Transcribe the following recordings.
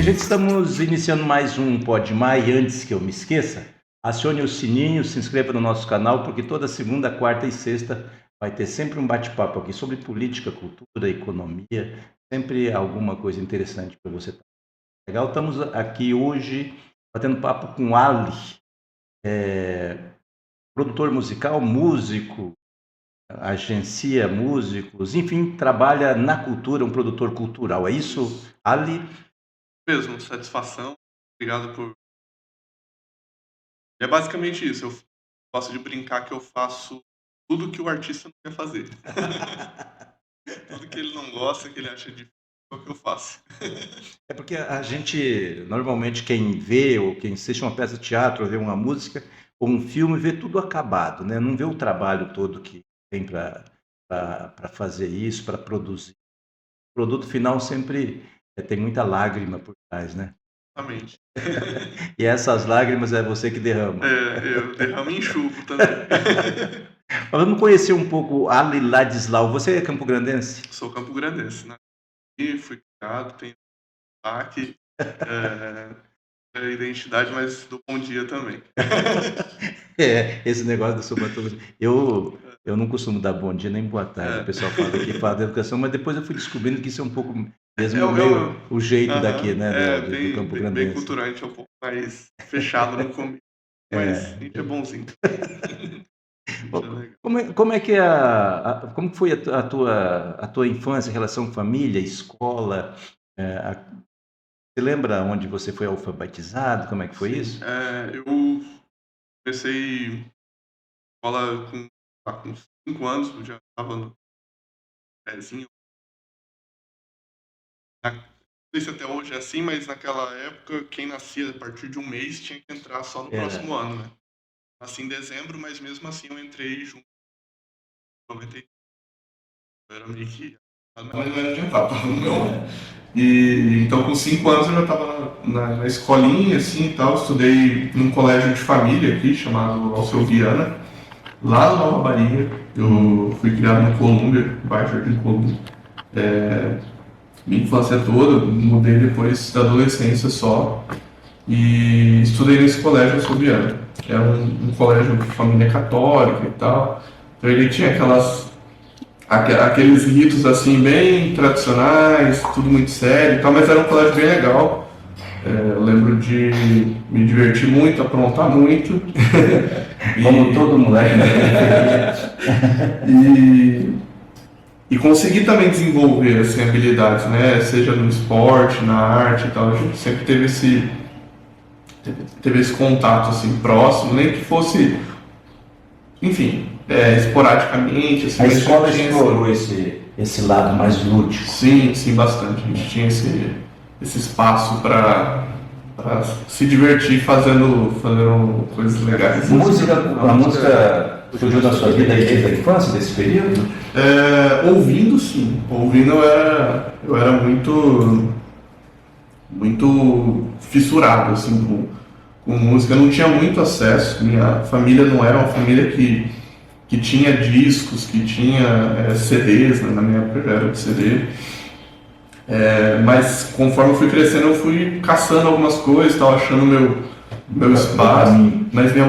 minha gente, estamos iniciando mais um Pode Mais. E antes que eu me esqueça, acione o sininho, se inscreva no nosso canal, porque toda segunda, quarta e sexta vai ter sempre um bate-papo aqui sobre política, cultura, economia, sempre alguma coisa interessante para você. Legal? Estamos aqui hoje batendo papo com Ali, produtor musical, músico, agencia músicos, enfim, trabalha na cultura, um produtor cultural. É isso, Ali? Mesmo, satisfação. Obrigado por... É basicamente isso. Eu gosto de brincar que eu faço tudo que o artista não quer fazer. Tudo que ele não gosta, que ele acha difícil, é o que eu faço. É porque a gente, normalmente, quem vê ou quem assiste uma peça de teatro, ou vê uma música ou um filme, vê tudo acabado, né? Não vê o trabalho todo que tem para fazer isso, para produzir. O produto final sempre tem muita lágrima por trás, né? Exatamente. E essas lágrimas é você que derrama. Eu derramo e enxugo também. Mas vamos conhecer um pouco Ali Ladislau. Você é campograndense? Sou campograndense, né? E fui criado, tenho aqui a identidade, mas do bom dia também. Esse negócio do sobretudo. Eu não costumo dar bom dia nem boa tarde. O pessoal fala que fala da educação, mas depois eu fui descobrindo que isso é um pouco mesmo meio o jeito daqui, né? Do Campo Grandense. Bem culturante, é um pouco mais fechado no começo, mas a gente é bonzinho. Como é que como foi a tua infância, relação família, escola? Você lembra onde você foi alfabetizado? Como é que foi isso? Eu comecei escola com 5 anos, eu já estava no pezinho. Não sei se até hoje é assim, mas naquela época, quem nascia a partir de um mês tinha que entrar só no próximo ano, né? Nasci em dezembro, mas mesmo assim eu entrei junto. Eu era meio que... Mas não era adiantado, tava no meu ano. E então com 5 anos eu já estava na escolinha assim e tal, estudei num colégio de família aqui, chamado Alceu Viana, lá no Nova Bahia. Eu fui criado no Colômbia, bairro Jardim Colômbia. Minha infância toda, mudei depois da adolescência só e estudei nesse colégio Alceu Viana, que era um colégio de família católica e tal. Então ele tinha aqueles ritos assim bem tradicionais, tudo muito sério e tal, mas era um colégio bem legal. Eu lembro de me divertir muito, aprontar muito. Como todo moleque, né? E conseguir também desenvolver assim, habilidades, né? Seja no esporte, na arte e tal. A gente sempre teve esse contato assim, próximo, nem que fosse, enfim, esporadicamente. Assim, a escola explorou esse lado mais lúdico? Sim, bastante. A gente tinha esse espaço para se divertir fazendo coisas legais. A música surgiu na sua vida desde a infância, desse período? Ouvindo, sim. Ouvindo eu era muito fissurado assim, com música. Eu não tinha muito acesso. Minha família não era uma família que tinha discos, que tinha CDs, né? Na minha época eu já era de CD. Mas conforme eu fui crescendo, eu fui caçando algumas coisas, estava achando meu espaço. Mas minha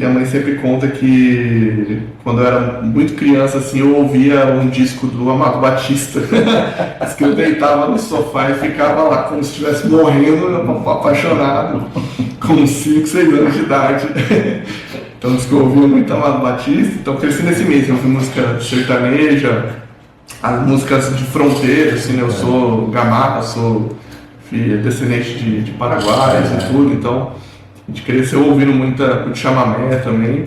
mãe sempre conta que quando eu era muito criança, assim, eu ouvia um disco do Amado Batista. Diz que eu deitava no sofá e ficava lá como se estivesse morrendo, apaixonado, com 5, 6 anos de idade. Então diz que eu ouvia muito Amado Batista. Então cresci nesse meio, eu ouvi música sertaneja, as músicas de fronteira, assim, né? Eu sou gamarra, sou descendente de paraguaios e tudo, então a gente cresceu ouvindo muito chamamé também.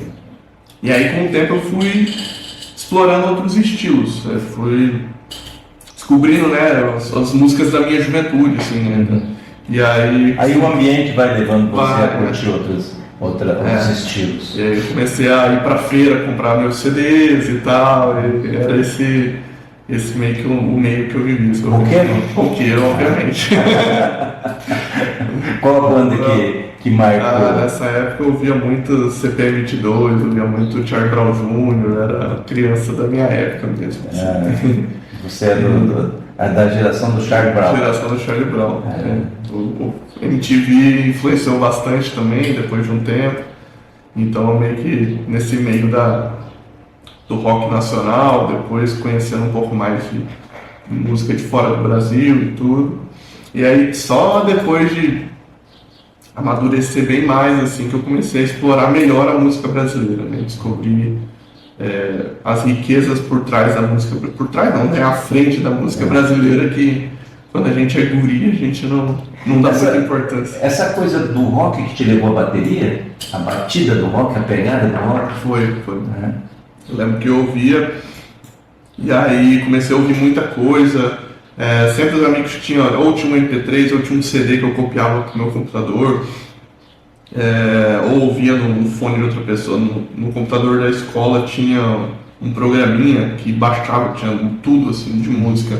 E aí com o tempo eu fui explorando outros estilos, fui descobrindo, né, as músicas da minha juventude, assim, né? E aí o ambiente vai levando você a curtir outros estilos. E aí eu comecei a ir pra feira comprar meus CDs e tal, e era esse meio que o meio que eu vivi. Roqueiro, obviamente. Qual a banda que marcou? Nessa época eu ouvia muito CPM22, eu ouvia muito Charlie Brown Jr., era criança da minha época mesmo. Você é da geração do Charlie Brown. Geração do Charlie Brown. O MTV influenciou bastante também, depois de um tempo. Então, meio que nesse meio do rock nacional, depois conhecendo um pouco mais de música de fora do Brasil e tudo. E aí, só depois de amadurecer bem mais, assim, que eu comecei a explorar melhor a música brasileira, né? Descobri as riquezas por trás da música, por trás não, né? À frente da música brasileira, que quando a gente é guri, a gente não dá muita importância. Essa coisa do rock que te levou à bateria, a batida do rock, a pegada do rock? Foi. Eu lembro que eu ouvia, e aí comecei a ouvir muita coisa. Sempre os amigos tinham, ou tinha um MP3, ou tinha um CD que eu copiava com o meu computador, ou ouvia no fone de outra pessoa. No computador da escola tinha um programinha que baixava, tinha tudo assim de música.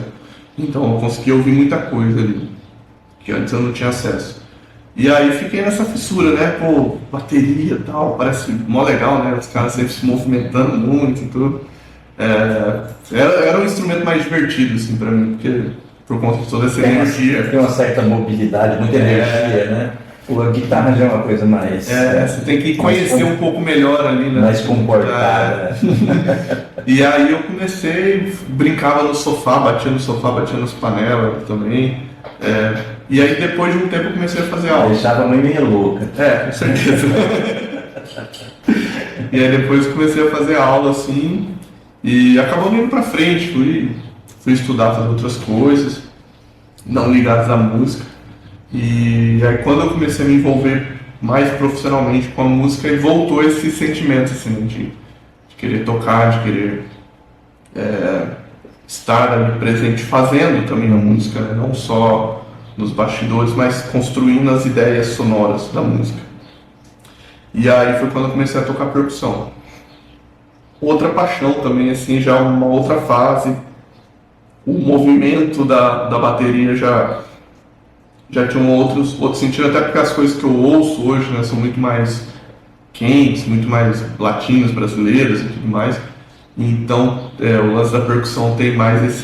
Então eu conseguia ouvir muita coisa ali, que antes eu não tinha acesso. E aí fiquei nessa fissura, né? Pô, bateria e tal, parece mó legal, né? Os caras sempre se movimentando muito e tudo. Era um instrumento mais divertido, assim, pra mim, porque por conta de toda essa energia. Tem uma certa mobilidade, muita energia, né? A guitarra já é uma coisa mais... você tem que conhecer um pouco melhor ali, né? Mais comportada. E aí eu comecei, brincava no sofá, batia nas panelas também. E aí depois de um tempo eu comecei a fazer aula. Deixava a mãe meio louca. Com certeza. E aí depois eu comecei a fazer aula, assim, e acabou indo pra frente, fui estudar, fazer outras coisas, não ligadas à música. E aí quando eu comecei a me envolver mais profissionalmente com a música, aí voltou esse sentimento, assim, de querer tocar, de querer estar ali presente, fazendo também a música, né? Não só nos bastidores, mas construindo as ideias sonoras da música. E aí foi quando eu comecei a tocar percussão. Outra paixão também, assim, já uma outra fase. O movimento da bateria já tinha um outro sentido, até porque as coisas que eu ouço hoje, né, são muito mais quentes, muito mais latinas, brasileiras e tudo mais. Então, o lance da percussão tem mais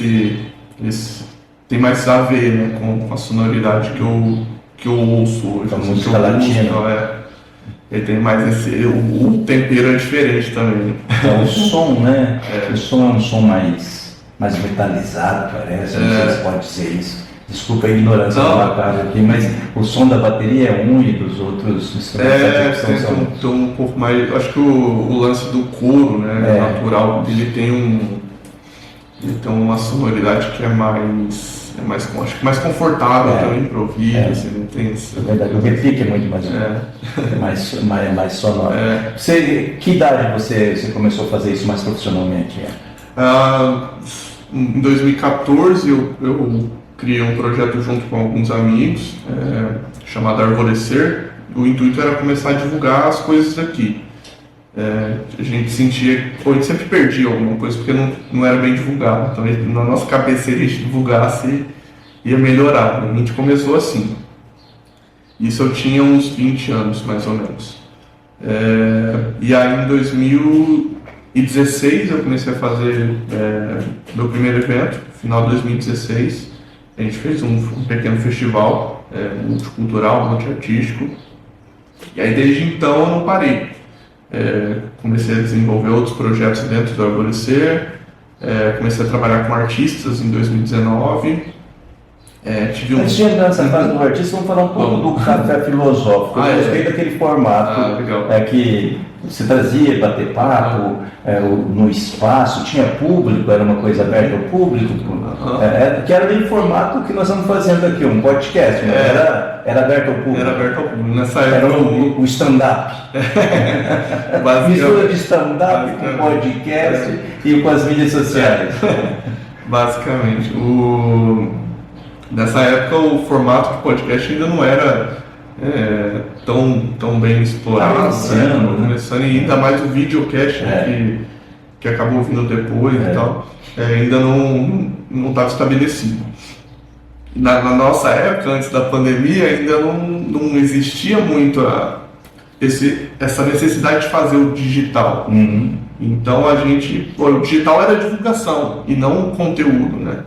tem mais a ver, né, com a sonoridade que eu ouço hoje. A música latina. Então, ele tem mais o tempero é diferente também. Então, o som, né? O som é um som mais metalizado, parece. Não sei se pode ser isso. Desculpa a ignorância do Lacaio aqui, mas o som da bateria é um e dos outros instrumentos da percussão são um pouco mais. Acho que o lance do coro, né, natural, ele tem uma sonoridade que acho que mais confortável também para ouvir. Assim, não tem isso. É verdade, o repique é muito mais sonoro. Que idade você começou a fazer isso mais profissionalmente? Em 2014 eu criei um projeto junto com alguns amigos, chamado Arvorecer. O intuito era começar a divulgar as coisas daqui. A gente sentia, a gente sempre perdia alguma coisa porque não era bem divulgado. Então na nossa cabeça, se a gente divulgasse, ia melhorar. A gente começou assim. Isso eu tinha uns 20 anos, mais ou menos. E aí em 2016 eu comecei a fazer meu primeiro evento, final de 2016. A gente fez um pequeno festival multicultural, multiartístico. E aí desde então eu não parei. Comecei a desenvolver outros projetos dentro do Arvorecer. Comecei a trabalhar com artistas em 2019. Antes de entrar nessa fase do artista, vamos falar um pouco do café filosófico. Eu gostei daquele formato que você trazia bater papo no espaço, tinha público, era uma coisa aberta ao público, que era bem formato que nós estamos fazendo aqui, um podcast, mas era aberto ao público. Era aberto ao público. Nessa época era o stand-up. Mistura de stand-up com podcast e com as mídias sociais. Basicamente. Nessa época o formato de podcast ainda não era tão bem explorado, começando, e ainda mais o videocast, né, que acabou vindo depois e tal, ainda não estava estabelecido. na nossa época, antes da pandemia, ainda não existia muito essa necessidade de fazer o digital. Então o digital era divulgação e não o conteúdo, né?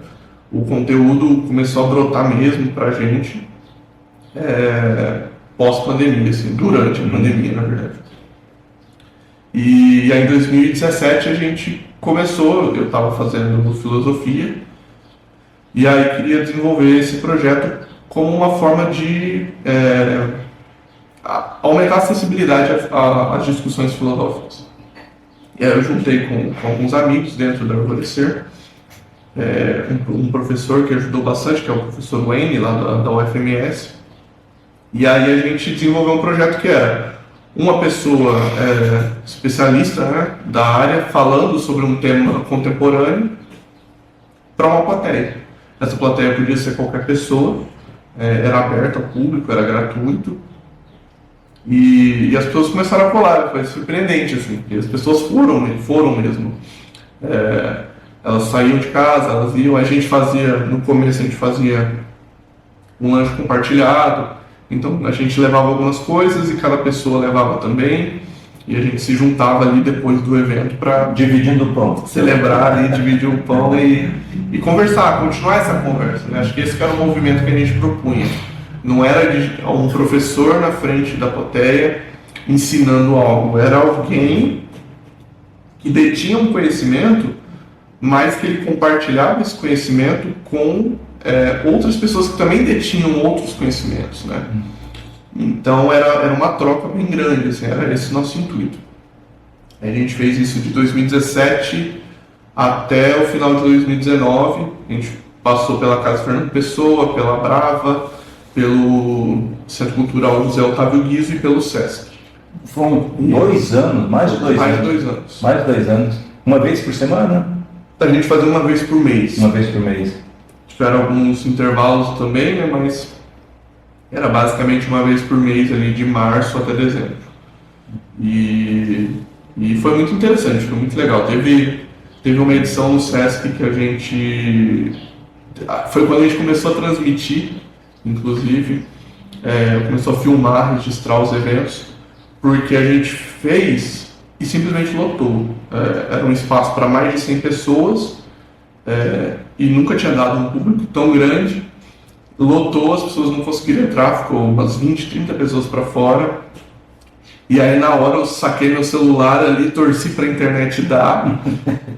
O conteúdo começou a brotar mesmo pra gente pós-pandemia, assim, durante a pandemia, na verdade. E aí em 2017 a gente começou, eu estava fazendo filosofia, e aí queria desenvolver esse projeto como uma forma de aumentar a acessibilidade às discussões filosóficas. E aí eu juntei com alguns amigos dentro da Arvorecer, um professor que ajudou bastante, que é o professor Wayne, lá da UFMS, e aí a gente desenvolveu um projeto que era uma pessoa especialista, né, da área falando sobre um tema contemporâneo para uma plateia. Essa plateia podia ser qualquer pessoa, era aberta ao público, era gratuito, e as pessoas começaram a colar. Foi surpreendente, assim, e as pessoas foram mesmo. Elas saíam de casa, elas iam, no começo a gente fazia um lanche compartilhado, então a gente levava algumas coisas e cada pessoa levava também, e a gente se juntava ali depois do evento para dividindo o pão, celebrar ali, dividir o pão e conversar, continuar essa conversa, né? Acho que esse era o movimento que a gente propunha. Não era um professor na frente da plateia ensinando algo, era alguém que detinha um conhecimento, mas que ele compartilhava esse conhecimento com outras pessoas que também detinham outros conhecimentos, né? Então era uma troca bem grande, assim, era esse o nosso intuito. A gente fez isso de 2017 até o final de 2019. A gente passou pela Casa Fernando Pessoa, pela Brava, pelo Centro Cultural José Otávio Guizzo e pelo Sesc. Foram 2 anos, mais de 2 anos. Mais de 2 anos. Mais de 2 anos. Uma vez por semana? A gente fazia uma vez por mês. Uma vez por mês. Tiveram alguns intervalos também, né, mas era basicamente uma vez por mês ali, de março até dezembro. E foi muito interessante, foi muito legal. Teve uma edição no Sesc que a gente... Foi quando a gente começou a transmitir, inclusive, começou a filmar, registrar os eventos, porque a gente fez e simplesmente lotou. Era um espaço para mais de 100 pessoas, e nunca tinha dado um público tão grande. Lotou, as pessoas não conseguiram entrar, ficou umas 20, 30 pessoas para fora. E aí na hora eu saquei meu celular ali, torci para a internet dar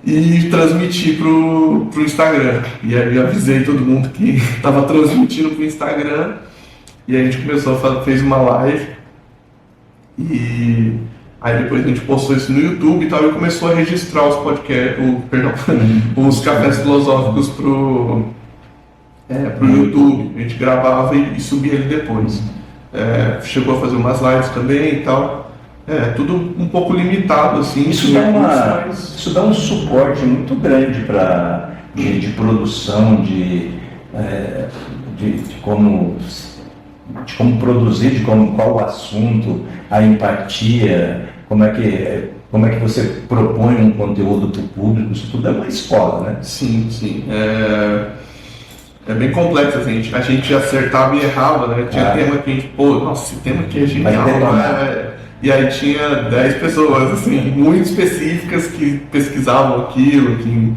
e transmiti pro Instagram. E aí eu avisei todo mundo que estava transmitindo pro Instagram. E aí a gente fez uma live. E aí depois a gente postou isso no YouTube e tal, e começou a registrar os podcasts, os cafés filosóficos pro YouTube. A gente gravava e subia ele depois. Chegou a fazer umas lives também e tal. Tudo um pouco limitado, assim. Isso dá um suporte muito grande de produção, de como produzir, qual o assunto, a empatia, como é que você propõe um conteúdo para o público. Isso tudo é uma escola, né? Sim. É bem complexo, assim, a gente acertava e errava, né? Tinha tema que a gente, esse tema aqui é genial, e aí tinha 10 pessoas, assim, muito específicas que pesquisavam aquilo, que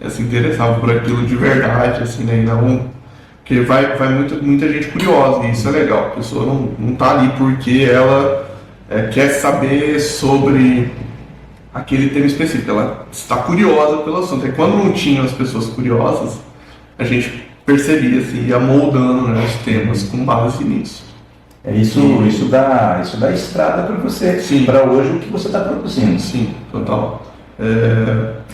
se interessavam por aquilo de verdade, assim, né? Não, porque vai muita gente curiosa, e isso é legal. A pessoa não tá ali porque ela quer saber sobre aquele tema específico, ela está curiosa pelo assunto. E quando não tinha as pessoas curiosas, a gente percebia, assim, ia moldando, né, os temas com base nisso. Isso dá estrada para você, para hoje o que você está produzindo. Sim, total.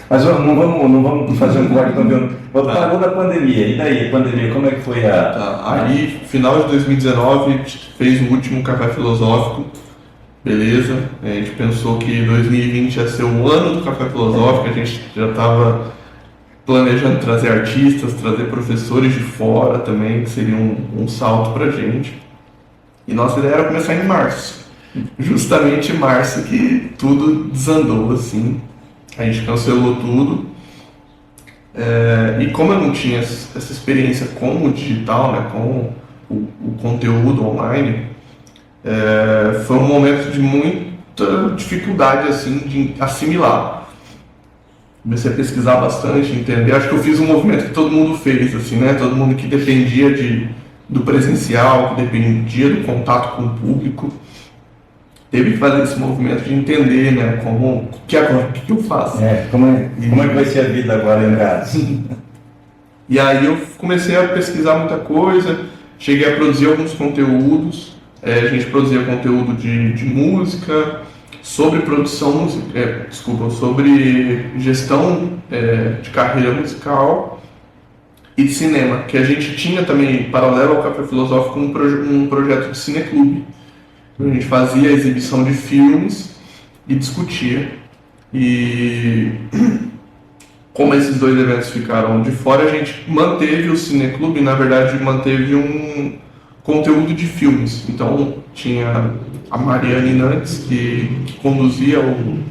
Mas não vamos fazer um corte também. Parou na pandemia, e daí, a pandemia, como é que foi Aí, final de 2019, a gente fez o último Café Filosófico, beleza? A gente pensou que 2020 ia ser o ano do Café Filosófico, a gente já estava planejando trazer artistas, trazer professores de fora também, que seria um salto pra gente. E nossa ideia era começar em março. Justamente em março que tudo desandou, assim. A gente cancelou tudo. E como eu não tinha essa experiência com o digital, né, com o conteúdo online, foi um momento de muita dificuldade assim, de assimilar. Comecei a pesquisar bastante, entender. Acho que eu fiz um movimento que todo mundo fez, assim, né? Todo mundo que dependia do presencial, que dependia do contato com o público, teve que fazer esse movimento de entender, né? O que eu faço? Como é que vai ser a vida agora em casa? E aí eu comecei a pesquisar muita coisa, cheguei a produzir alguns conteúdos. A gente produzia conteúdo de música, sobre produção, sobre gestão de carreira musical e de cinema, que a gente tinha também, paralelo ao Café Filosófico, um projeto de cineclube. A gente fazia a exibição de filmes e discutia. E como esses dois eventos ficaram de fora, a gente manteve o cineclube, na verdade manteve um conteúdo de filmes. Então tinha a Mariane Nantes, que conduzia o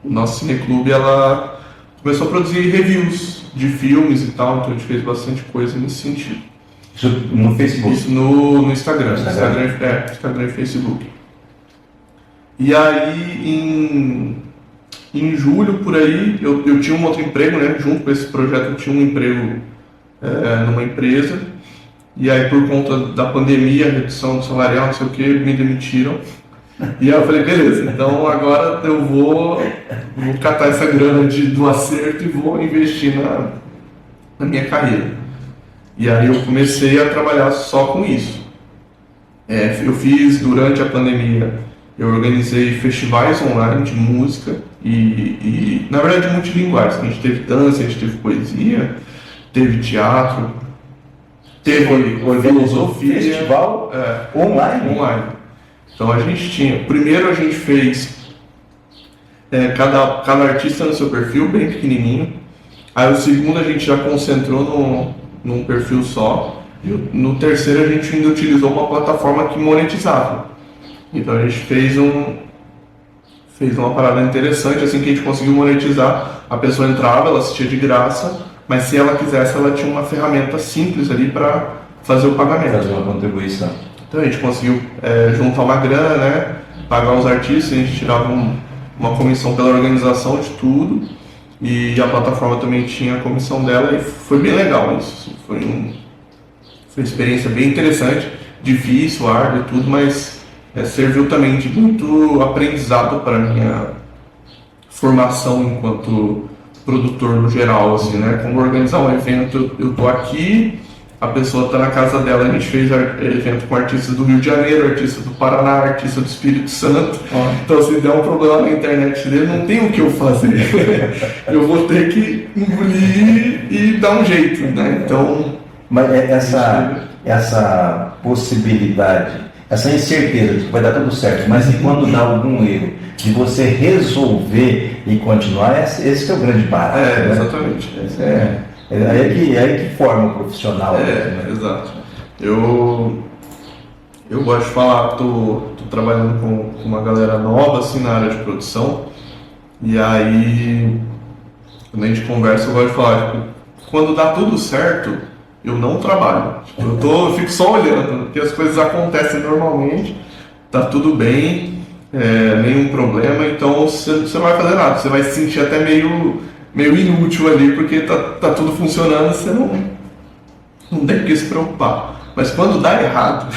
nosso cineclube, ela começou a produzir reviews de filmes e tal, então a gente fez bastante coisa nesse sentido. Isso no Facebook? Isso no Instagram. Instagram e Facebook. E aí, em julho, por aí, eu tinha um outro emprego, né? Junto com esse projeto, eu tinha um emprego numa empresa. E aí, por conta da pandemia, redução salarial, não sei o que, me demitiram. E aí eu falei, beleza, então agora eu vou catar essa grana do acerto e vou investir na minha carreira. E aí eu comecei a trabalhar só com isso. Eu fiz, durante a pandemia, eu organizei festivais online de música e na verdade, multilinguais. A gente teve dança, a gente teve poesia, teve teatro, teve filosofia. Festival online? Então a gente tinha, primeiro a gente fez cada artista no seu perfil, bem pequenininho. Aí o segundo a gente já concentrou num perfil só. E no terceiro a gente ainda utilizou uma plataforma que monetizava. Então a gente fez uma parada interessante, assim, que a gente conseguiu monetizar. A pessoa entrava, ela assistia de graça, mas se ela quisesse, ela tinha uma ferramenta simples ali para fazer o pagamento. Fazer uma contribuição. Então a gente conseguiu juntar uma grana, né, pagar os artistas, a gente tirava uma comissão pela organização de tudo, e a plataforma também tinha a comissão dela, e foi bem legal isso. Foi uma experiência bem interessante, difícil, árdua e tudo, mas serviu também de muito aprendizado para a minha formação enquanto produtor no geral, assim, né? Como organizar um evento, eu tô aqui, a pessoa está na casa dela. A gente fez evento com artistas do Rio de Janeiro, artistas do Paraná, artistas do Espírito Santo. Então, se der um problema na internet dele, não tem o que eu fazer. Eu vou ter que engolir e dar um jeito, né? Então, mas essa possibilidade, essa incerteza de que vai dar tudo certo, mas e quando dá algum erro, de você resolver e continuar, esse é o grande barato. Né? Exatamente. Aí que forma o profissional. Né? Exato. Eu gosto de falar, tô trabalhando com uma galera nova assim, na área de produção, e aí quando a gente conversa eu gosto de falar, tipo, quando dá tudo certo, eu não trabalho. Tipo, eu fico só olhando, porque as coisas acontecem normalmente, tá tudo bem, nenhum problema, então você não vai fazer nada, você vai se sentir até meio inútil ali, porque tá tudo funcionando, você não tem que se preocupar. Mas quando dá errado,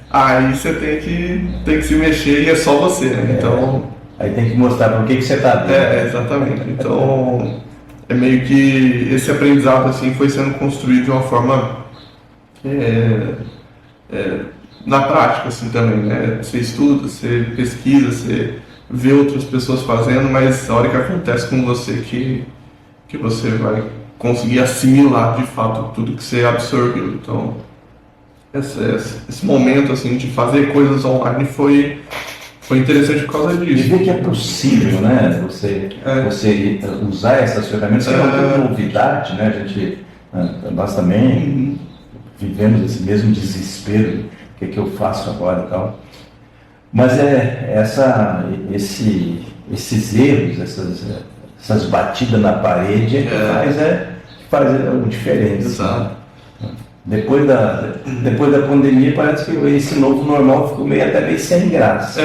aí você tem que se mexer e é só você, né? Então, aí tem que mostrar por que você está dentro. Exatamente. Então, é meio que esse aprendizado assim foi sendo construído de uma forma na prática assim também, né? Você estuda, você pesquisa, você vê outras pessoas fazendo, mas a hora que acontece com você que você vai conseguir assimilar de fato tudo que você absorveu. Então, esse momento assim de fazer coisas online foi interessante por causa disso. E ver que é possível, né? Você usar essas ferramentas, que não tem novidade, né? A gente, nós também vivemos esse mesmo desespero, o que eu faço agora e tal. Mas esses erros, essas batidas na parede é que faz a diferença. Exato. Depois da pandemia, parece que esse novo normal ficou até meio sem graça.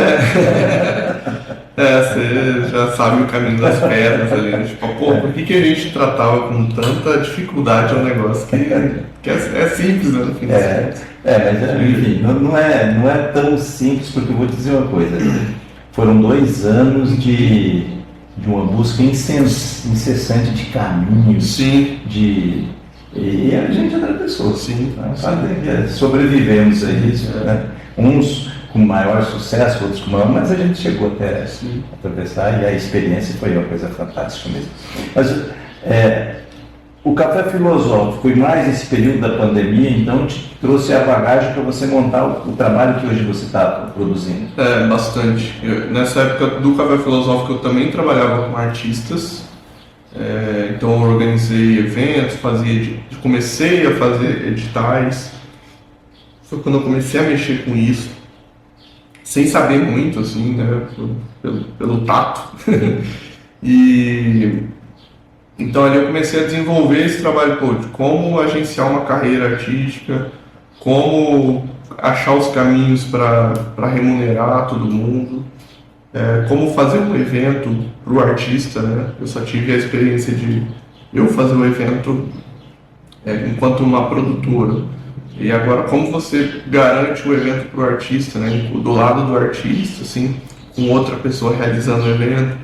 Você já sabe o caminho das pedras ali, né? Tipo, pô, por que a gente tratava com tanta dificuldade um negócio que é simples, né, no fim das contas? Mas enfim, não é tão simples, porque eu vou te dizer uma coisa. Foram 2 anos de uma busca incessante de caminhos. Sim. E a gente atravessou. Sim. Sobrevivemos a isso. Né? Uns com maior sucesso, outros com maior, mas a gente chegou até atravessar e a experiência foi uma coisa fantástica mesmo. Mas o Café Filosófico e mais esse período da pandemia, então, te trouxe a bagagem para você montar o trabalho que hoje você está produzindo. Bastante. Nessa época do Café Filosófico eu também trabalhava com artistas, então eu organizei eventos, comecei a fazer editais. Foi quando eu comecei a mexer com isso, sem saber muito, assim, né, pelo tato. E então ali eu comecei a desenvolver esse trabalho de como agenciar uma carreira artística, como achar os caminhos para remunerar todo mundo, como fazer um evento para o artista, né? Eu só tive a experiência de eu fazer o evento enquanto uma produtora. E agora, como você garante o evento para o artista, né? Do lado do artista, assim, com outra pessoa realizando o evento.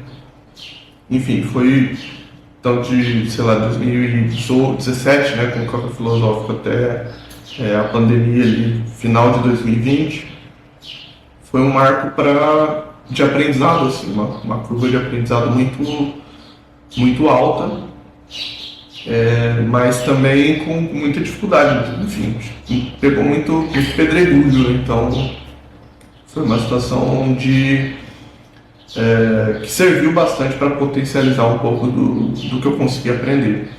Enfim, foi então de, 2017, né, com o Café Filosófico até a pandemia ali, final de 2020, foi um marco de aprendizado, assim, uma curva de aprendizado muito alta, mas também com muita dificuldade, enfim, pegou muito pedregulho, né? Então foi uma situação que serviu bastante para potencializar um pouco do que eu consegui aprender.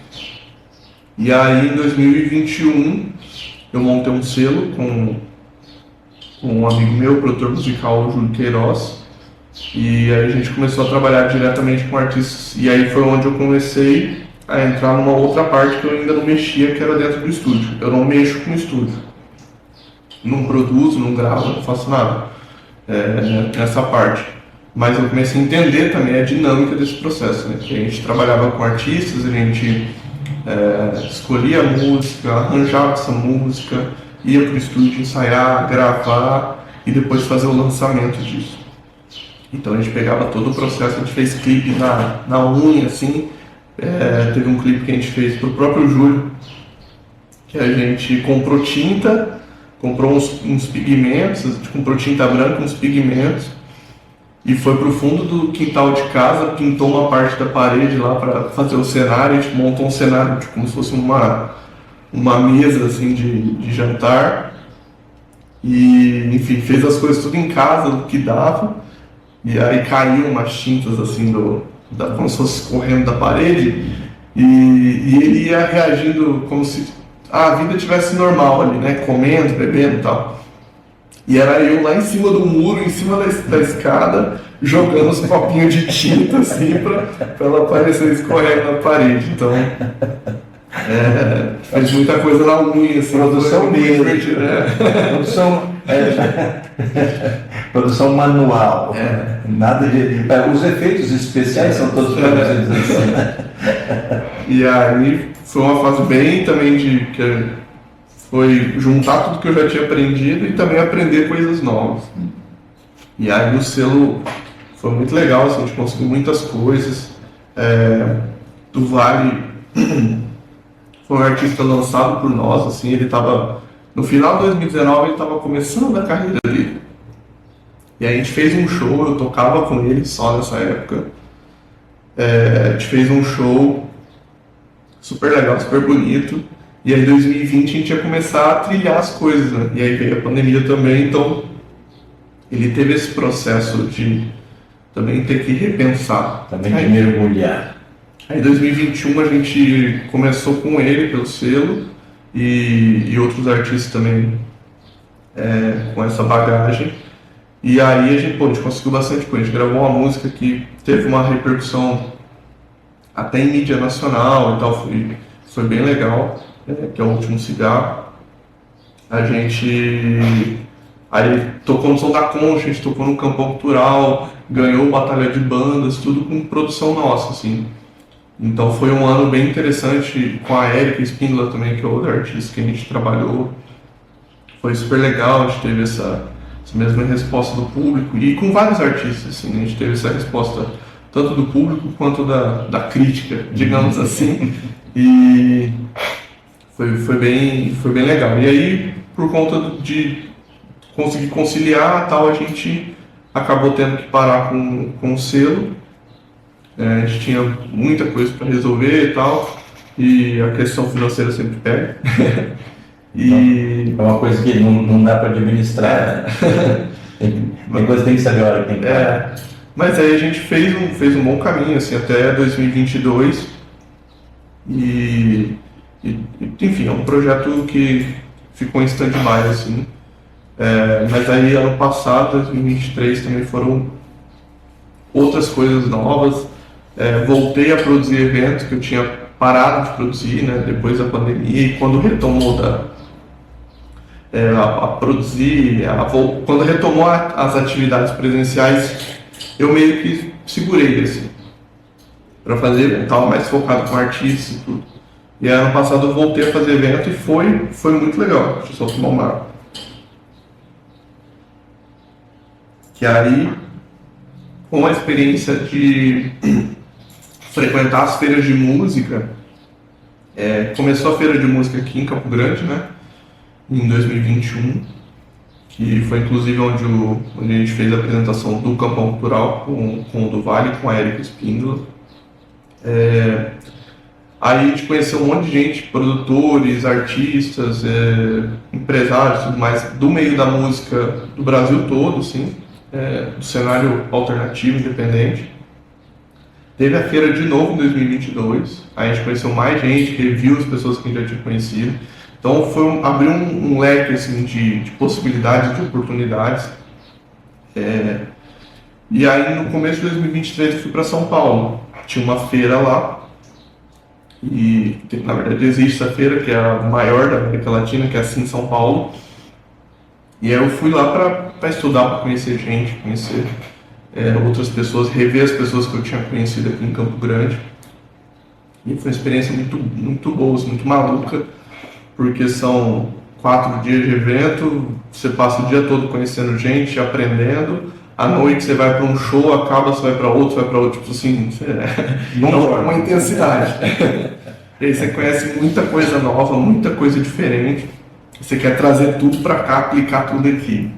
E aí em 2021 eu montei um selo com um amigo meu, produtor musical, o Júlio Queiroz, e aí a gente começou a trabalhar diretamente com artistas, e aí foi onde eu comecei a entrar numa outra parte que eu ainda não mexia, que era dentro do estúdio. Eu não mexo com o estúdio, não produzo, não gravo, não faço nada nessa parte. Mas eu comecei a entender também a dinâmica desse processo, né? Que a gente trabalhava com artistas, a gente escolhia a música, arranjava essa música, ia para o estúdio ensaiar, gravar e depois fazer o lançamento disso. Então a gente pegava todo o processo, a gente fez clipe na unha, assim. Teve um clipe que a gente fez para o próprio Júlio, que a gente comprou tinta, comprou uns pigmentos, a gente comprou tinta branca, uns pigmentos, e foi pro fundo do quintal de casa, pintou uma parte da parede lá para fazer o cenário. A gente montou um cenário como se fosse uma mesa assim de jantar, e enfim, fez as coisas tudo em casa, do que dava, e aí caíam umas tintas assim como se fosse correndo da parede, e ele ia reagindo como se a vida tivesse normal ali, né, comendo, bebendo e tal. E era eu lá em cima do muro, em cima da escada, jogando os copinhos de tinta assim pra ela aparecer escorrendo na parede. Então, fez muita coisa na unha, assim. Produção mesmo. Produção manual. Nada de. Os efeitos especiais são todos produzidos assim. E aí foi uma fase bem também foi juntar tudo que eu já tinha aprendido e também aprender coisas novas. E aí o selo foi muito legal, assim, a gente conseguiu muitas coisas. Do Vale foi um artista lançado por nós, assim, ele estava no final de 2019, ele estava começando a carreira dele. E aí a gente fez um show, eu tocava com ele só nessa época. A gente fez um show super legal, super bonito. E aí em 2020 a gente ia começar a trilhar as coisas, né? E aí veio a pandemia também, então ele teve esse processo de também ter que repensar. Também de mergulhar. Aí em 2021 a gente começou com ele pelo selo e outros artistas também com essa bagagem. E aí a gente conseguiu bastante coisa. A gente gravou uma música que teve uma repercussão até em mídia nacional e tal, foi bem legal, que é o Último Cigarro. A gente aí tocou no Som da Concha, a gente tocou no Campão Cultural, ganhou Batalha de Bandas, tudo com produção nossa, assim. Então foi um ano bem interessante com a Érica Espíndola também, que é outra artista que a gente trabalhou. Foi super legal, a gente teve essa mesma resposta do público e com vários artistas, assim, a gente teve essa resposta tanto do público quanto da crítica, digamos assim, e foi bem legal. E aí, por conta de conseguir conciliar tal, a gente acabou tendo que parar com o selo. A gente tinha muita coisa para resolver e tal, e a questão financeira sempre pega. E é uma coisa que não dá para administrar, né? Tem coisa que tem que saber a hora que tem que parar. Mas aí a gente fez um bom caminho, assim, até 2022. E enfim, é um projeto que ficou em stand-by, assim. Mas aí ano passado, 2023, também foram outras coisas novas. Voltei a produzir eventos que eu tinha parado de produzir, né, depois da pandemia, e quando retomou a produzir, quando retomou as atividades presenciais, eu meio que segurei, assim, para fazer, estava mais focado com artistas e tudo. E aí, ano passado eu voltei a fazer evento e foi muito legal. Deixa eu só tomar uma água. Que aí, com a experiência de frequentar as feiras de música, começou a feira de música aqui em Campo Grande, né, em 2021, que foi inclusive onde a gente fez a apresentação do Campão Cultural com o do Vale, com a Érica Espíndola. Aí a gente conheceu um monte de gente, produtores, artistas, empresários, tudo mais, do meio da música do Brasil todo, assim, do cenário alternativo, independente. Teve a feira de novo em 2022, aí a gente conheceu mais gente, reviu as pessoas que a gente já tinha conhecido. Então abriu um leque, assim, de possibilidades, de oportunidades. E aí no começo de 2023 eu fui para São Paulo, tinha uma feira lá. E na verdade existe essa feira, que é a maior da América Latina, que é assim em São Paulo. E aí eu fui lá para estudar, para conhecer gente, conhecer outras pessoas, rever as pessoas que eu tinha conhecido aqui em Campo Grande. E foi uma experiência muito, muito boa, muito maluca, porque são 4 dias de evento, você passa o dia todo conhecendo gente, aprendendo. À noite você vai para um show, acaba, você vai para outro, tipo assim, uma intensidade. E aí você conhece muita coisa nova, muita coisa diferente. Você quer trazer tudo para cá, aplicar tudo aqui.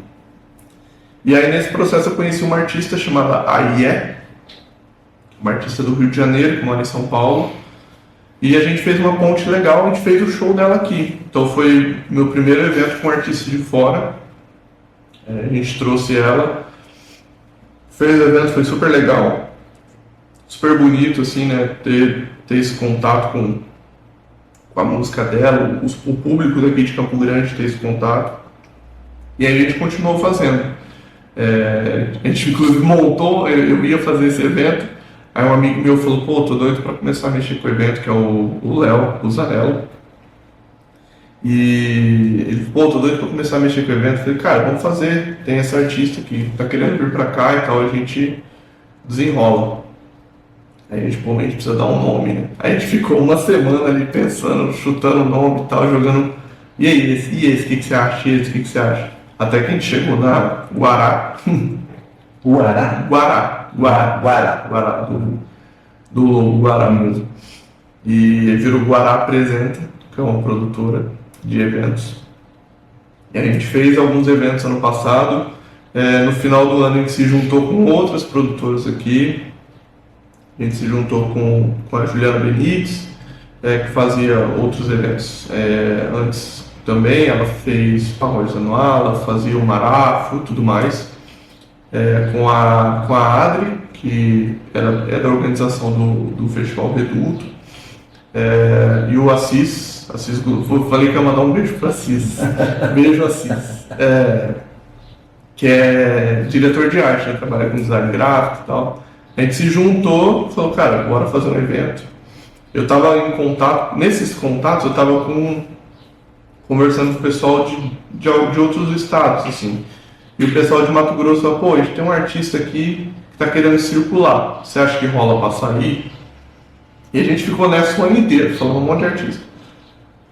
E aí nesse processo eu conheci uma artista chamada Aie, uma artista do Rio de Janeiro, que mora em São Paulo. E a gente fez uma ponte legal, a gente fez o show dela aqui. Então foi meu primeiro evento com artista de fora. A gente trouxe ela. Fez o evento, foi super legal, super bonito, assim, né, ter esse contato com a música dela, o público daqui de Campo Grande ter esse contato. E aí a gente continuou fazendo. A gente inclusive montou, eu ia fazer esse evento, aí um amigo meu falou, pô, tô doido pra começar a mexer com o evento, que é o Léo, o Zanello. E ele falou, pô, tô doido pra começar a mexer com o evento. Eu falei, cara, vamos fazer, tem essa artista que tá querendo vir pra cá e tal, a gente desenrola. Aí a gente precisa dar um nome, né? Aí a gente ficou uma semana ali pensando, chutando o nome e tal, jogando, e aí, esse, o que você acha? E esse, o que você acha? Até que a gente chegou na Guará. Guará, do Guará mesmo. E virou Guará Apresenta, que é uma produtora de eventos. E a gente fez alguns eventos ano passado. No final do ano a gente se juntou com outras produtoras aqui. A gente se juntou com a Juliana Benites, que fazia outros eventos antes também. Ela fez Pagode Anual, ela fazia o Marafo e tudo mais. Com a Adri, que é da organização do Festival Reduto. E o Assis falei que ia mandar um beijo para Assis. Beijo, Assis. Que é diretor de arte, né? Trabalha com design gráfico e tal. A gente se juntou e falou, cara, bora fazer um evento. Eu estava em contato, nesses contatos eu estava conversando com o pessoal de outros estados, assim. E o pessoal de Mato Grosso falou, pô, a gente tem um artista aqui que está querendo circular. Você acha que rola pra sair? E a gente ficou nessa o ano inteiro, falando um monte de artista.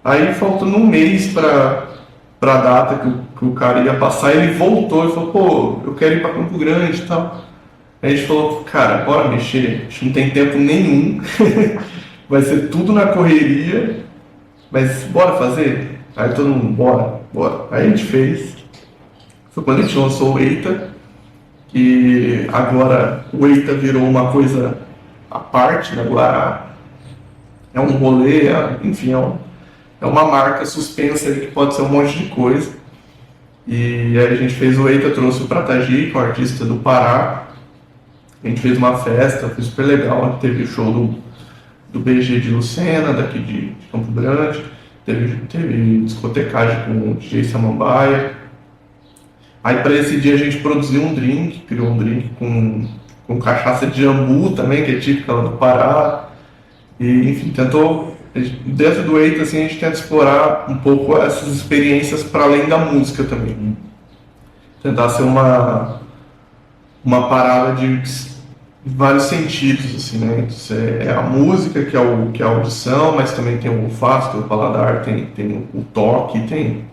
Aí, faltando um mês pra data que o cara ia passar, ele voltou e falou, pô, eu quero ir pra Campo Grande e tal. Aí a gente falou, cara, bora mexer, a gente não tem tempo nenhum, vai ser tudo na correria, mas bora fazer? Aí todo mundo, bora. Aí a gente fez. Foi quando a gente lançou o Eita, que agora o Eita virou uma coisa à parte, né? Agora é um rolê, enfim, é uma marca suspensa ali que pode ser um monte de coisa. E aí a gente fez o Eita, trouxe o Pratagi, que é um artista do Pará. A gente fez uma festa, foi super legal. Teve o show do BG de Lucena, daqui de Campo Grande. Teve discotecagem com o DJ Samambaia. Aí para esse dia a gente produziu um drink, criou um drink com cachaça de jambu também, que é típica lá do Pará. E enfim, tentou, dentro do Eita, assim, a gente tenta explorar um pouco essas experiências para além da música também. Tentar ser uma parada de vários sentidos, assim, né? É a música, que é a audição, mas também tem o olfato, o paladar, tem o toque, tem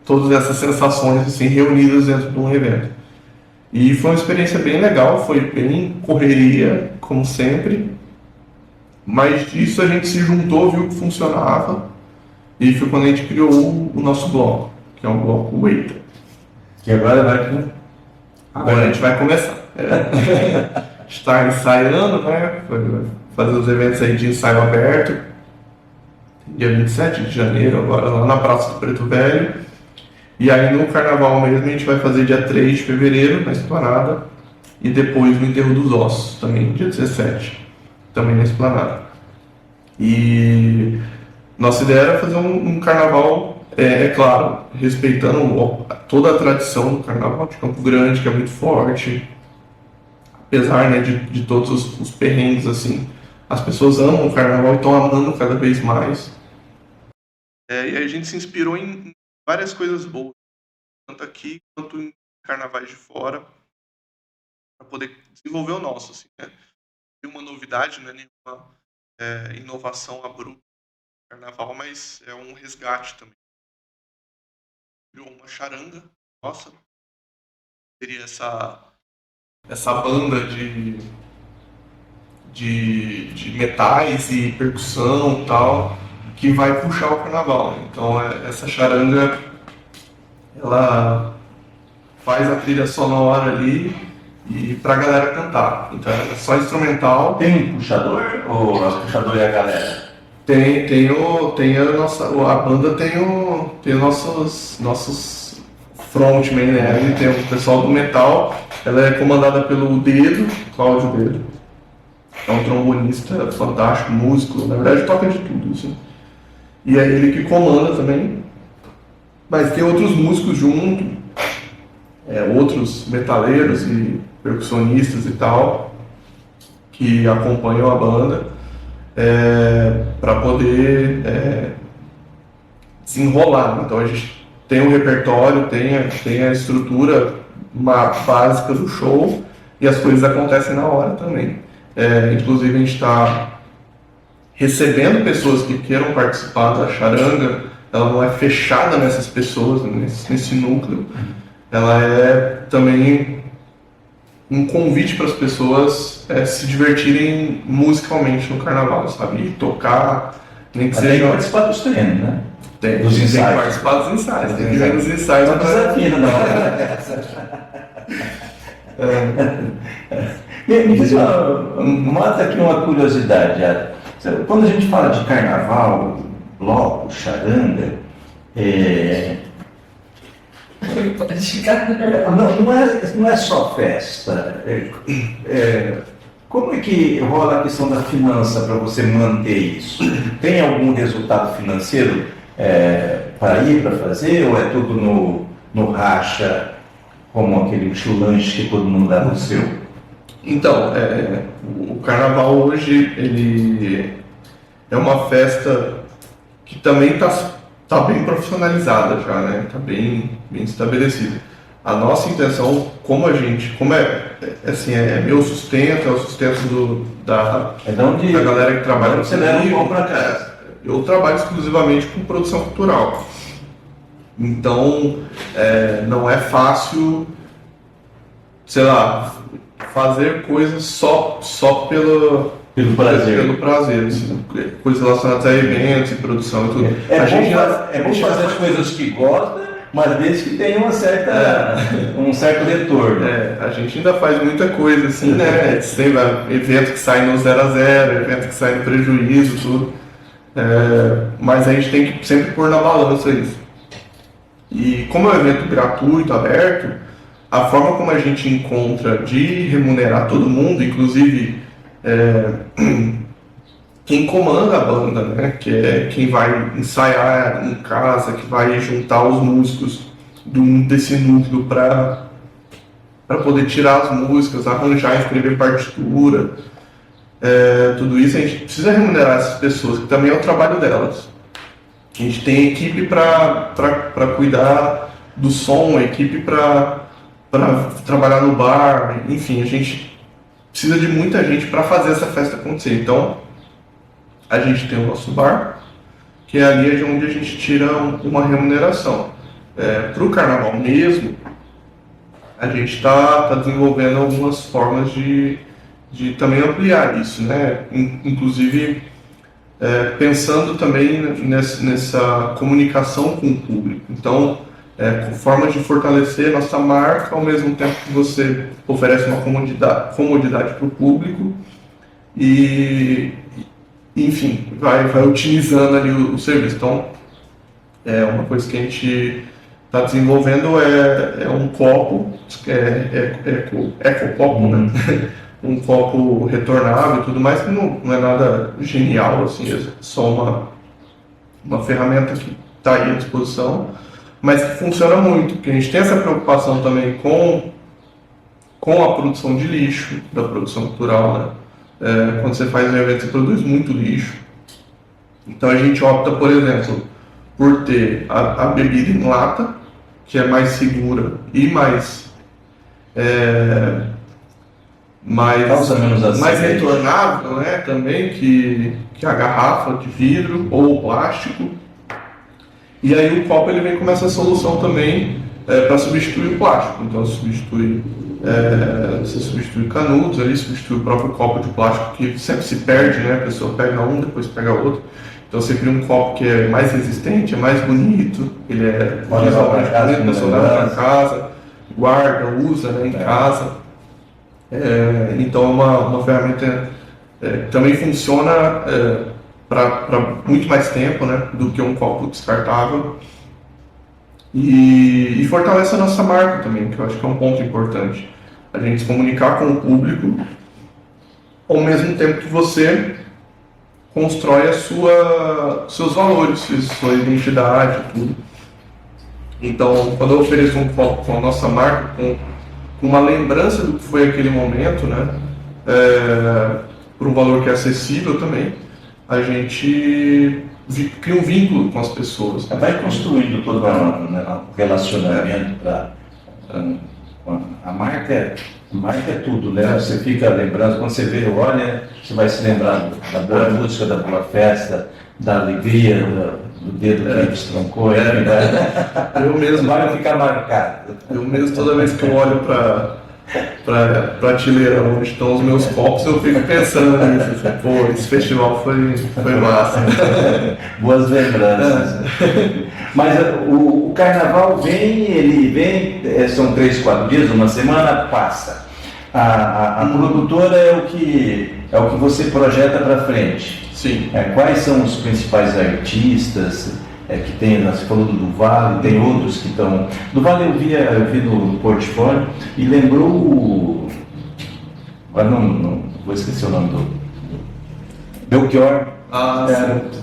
todas essas sensações assim, reunidas dentro de um evento. E foi uma experiência bem legal, foi bem correria, como sempre, mas disso a gente se juntou, viu que funcionava, e foi quando a gente criou o nosso bloco, que é o bloco Eita. Que agora a gente vai começar. Está ensaiando, né? Fazer os eventos aí de ensaio aberto, dia 27 de janeiro, agora lá na Praça do Preto Velho. E aí no carnaval mesmo a gente vai fazer dia 3 de fevereiro, na Esplanada, e depois no Enterro dos Ossos, também dia 17, também na Esplanada. E nossa ideia era fazer um carnaval, claro, respeitando toda a tradição do carnaval de Campo Grande, que é muito forte, apesar, né, de todos os perrengues, assim, as pessoas amam o carnaval e estão amando cada vez mais. E aí a gente se inspirou em várias coisas boas, tanto aqui quanto em carnavais de fora, para poder desenvolver o nosso, assim, né? Uma novidade, não é nenhuma inovação abrupta do carnaval, mas é um resgate também. Criou uma charanga, nossa, seria essa banda de metais e percussão e tal, que vai puxar o carnaval. Então essa charanga, ela faz a trilha sonora ali e pra galera cantar. Então é só instrumental. Tem um puxador ou o puxador é a galera? A banda tem os nossos frontmen, né? E tem o pessoal do metal. Ela é comandada pelo Dedo, Cláudio Dedo. É um trombonista fantástico, músico, na verdade toca de tudo, assim. E é ele que comanda também. Mas tem outros músicos junto, outros metaleiros e percussionistas e tal, que acompanham a banda para poder desenrolar. Então a gente tem um repertório, tem a estrutura básica do show e as coisas acontecem na hora também. Inclusive a gente está recebendo pessoas que queiram participar da charanga. Ela não é fechada nessas pessoas, nesse núcleo. Ela é também um convite para as pessoas se divertirem musicalmente no carnaval, sabe? E tocar, nem que seja... Tem que participar dos treinos, né? Tem dos ensaios. Tem que participar dos ensaios, tem que ver nos ensaios. Não desafina, não. Me diz mata aqui uma curiosidade. Quando a gente fala de carnaval, bloco, charanga, não é só festa. Como é que rola a questão da finança para você manter isso? Tem algum resultado financeiro para ir, para fazer, ou é tudo no racha, como aquele lanche que todo mundo dá no seu? Então, o carnaval hoje ele é uma festa que também tá bem profissionalizada já, né? Tá bem estabelecida. A nossa intenção, como assim, é meu sustento, é o sustento da galera que trabalha no comigo. Eu trabalho exclusivamente com produção cultural. Então, não é fácil, sei lá, fazer coisas só pelo prazer, assim, coisas relacionadas a eventos e produção e tudo. É bom fazer as coisas que gosta, mas desde que tenha um certo retorno. A gente ainda faz muita coisa, assim, né? Tem evento que sai no 0 a 0, evento que sai no prejuízo, tudo. Mas a gente tem que sempre pôr na balança isso. E como é um evento gratuito, aberto, a forma como a gente encontra de remunerar todo mundo, inclusive quem comanda a banda, né? Que é quem vai ensaiar em casa, que vai juntar os músicos desse núcleo para poder tirar as músicas, arranjar, escrever partitura, tudo isso a gente precisa remunerar essas pessoas, que também é o trabalho delas. A gente tem equipe para cuidar do som, equipe para trabalhar no bar, enfim, a gente precisa de muita gente para fazer essa festa acontecer. Então, a gente tem o nosso bar, que é ali onde a gente tira uma remuneração. Para o carnaval mesmo, a gente está desenvolvendo algumas formas de também ampliar isso, né? Inclusive, pensando também nessa comunicação com o público. Então, formas de fortalecer nossa marca, ao mesmo tempo que você oferece uma comodidade para o público e, enfim, vai otimizando ali o serviço. Então, uma coisa que a gente está desenvolvendo é um copo, ecocopo, né? Um copo retornável e tudo mais, que não é nada genial, assim, é só uma ferramenta que está aí à disposição, mas que funciona muito, porque a gente tem essa preocupação também com a produção de lixo, da produção cultural, né? Quando você faz um evento, você produz muito lixo. Então a gente opta, por exemplo, por ter a bebida em lata, que é mais segura e mais retornável, né, também que a garrafa de vidro ou plástico. E aí o copo ele vem com essa solução também para substituir o plástico. Então você substitui canudos, ali substitui o próprio copo de plástico que sempre se perde, né? A pessoa pega um, depois pega outro. Então você cria um copo que é mais resistente, é mais bonito, ele visualmente bonito, a pessoa leva para casa, guarda, usa, né, em casa. Então é uma ferramenta que também funciona para muito mais tempo, né, do que um copo descartável e fortalece a nossa marca também, que eu acho que é um ponto importante. A gente se comunicar com o público ao mesmo tempo que você constrói seus valores, sua identidade, tudo. Então, quando eu ofereço um copo com a nossa marca, com uma lembrança do que foi aquele momento, né, por um valor que é acessível também, a gente cria um vínculo com as pessoas. Vai construindo todo um relacionamento a marca é tudo, né? Você fica lembrando, quando você vê, olha, você vai se lembrar da boa música, da boa festa, da alegria, do dedo que destroncou, Eu mesmo vai ficar marcado. Eu mesmo, toda vez que eu olho para prateleira onde estão os meus copos, eu fico pensando nisso, assim, pô, esse festival foi massa. Boas lembranças. Mas o carnaval são 3, 4 dias, uma semana, passa. A produtora é o que você projeta para frente. Sim. Quais são os principais artistas que tem? Você falou do Vale, tem outros que estão. Do Vale eu vi no portfólio e lembrou agora não vou esquecer o nome do Belchior.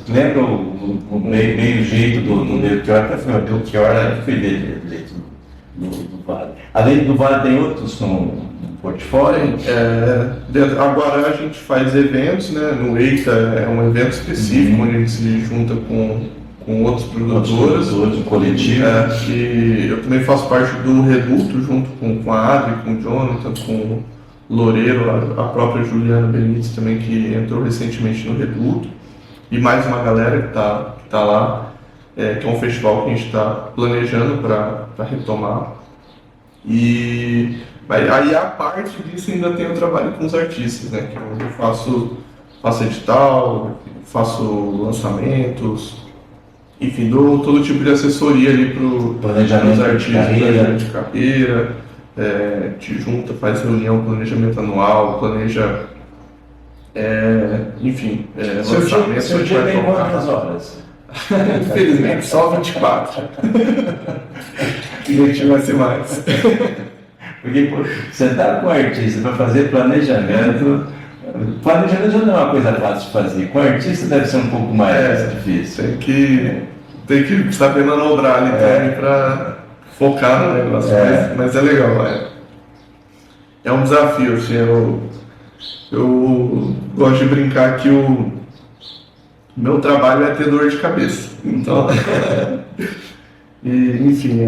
Lembra o meio jeito do Belchior? O Belchior foi eleito do Vale. Além do Vale, tem outros no portfólio? Agora a gente faz eventos, né? No EITA é um evento específico, onde a gente se junta com outros produtores, um coletivo. Que eu também faço parte do Reduto, junto com a Adri, com o Jonathan, com o Loureiro, a própria Juliana Benítez também, que entrou recentemente no Reduto, e mais uma galera que tá lá, que é um festival que a gente está planejando para retomar. E aí a parte disso ainda tem o trabalho com os artistas, né? Que eu faço edital, faço lançamentos, enfim, dou todo tipo de assessoria ali para os artistas, planejamento de carreira, te junta, faz reunião, planejamento anual, planeja, enfim, lançamento. Seu dia tem quantas horas? Infelizmente, só 24. Queria que tivesse mais. Porque pô, sentar com o artista para fazer planejamento já não é uma coisa fácil de fazer. Com o artista deve ser um pouco mais difícil. Tem que saber manobrar ali também para focar no negócio, mas é legal. É um desafio, assim, eu gosto de brincar que o meu trabalho é ter dor de cabeça. Então, enfim,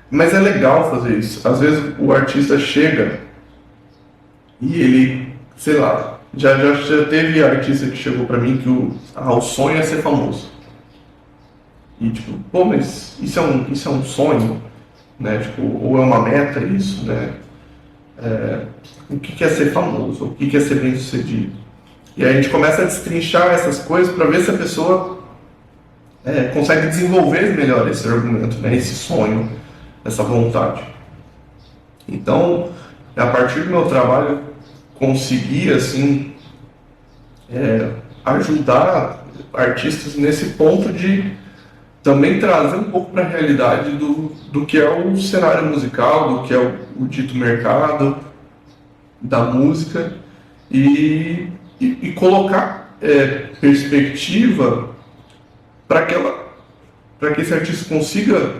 mas é legal fazer isso. Às vezes o artista chega e ele, sei lá, já teve artista que chegou pra mim que o sonho é ser famoso. E tipo, pô, mas isso é um sonho, né? Tipo, ou é uma meta isso, né? O que é ser famoso? O que é ser bem sucedido? E aí a gente começa a destrinchar essas coisas para ver se a pessoa consegue desenvolver melhor esse argumento, né? Esse sonho, essa vontade. Então, a partir do meu trabalho, conseguir assim ajudar artistas nesse ponto de também trazer um pouco para a realidade do que é o cenário musical, do que é o dito mercado da música e colocar perspectiva para que esse artista consiga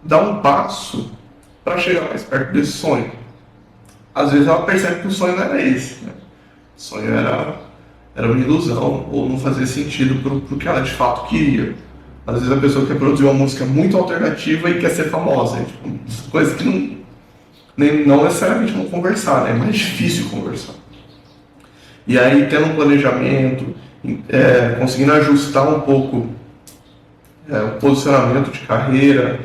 dar um passo para chegar mais perto desse sonho. Às vezes ela percebe que o sonho não era esse, né? O sonho era uma ilusão ou não fazia sentido para o que ela de fato queria. Às vezes a pessoa quer produzir uma música muito alternativa e quer ser famosa. Tipo, coisas que não necessariamente vão conversar, né? É mais difícil conversar. E aí, tendo um planejamento, conseguindo ajustar um pouco o posicionamento de carreira,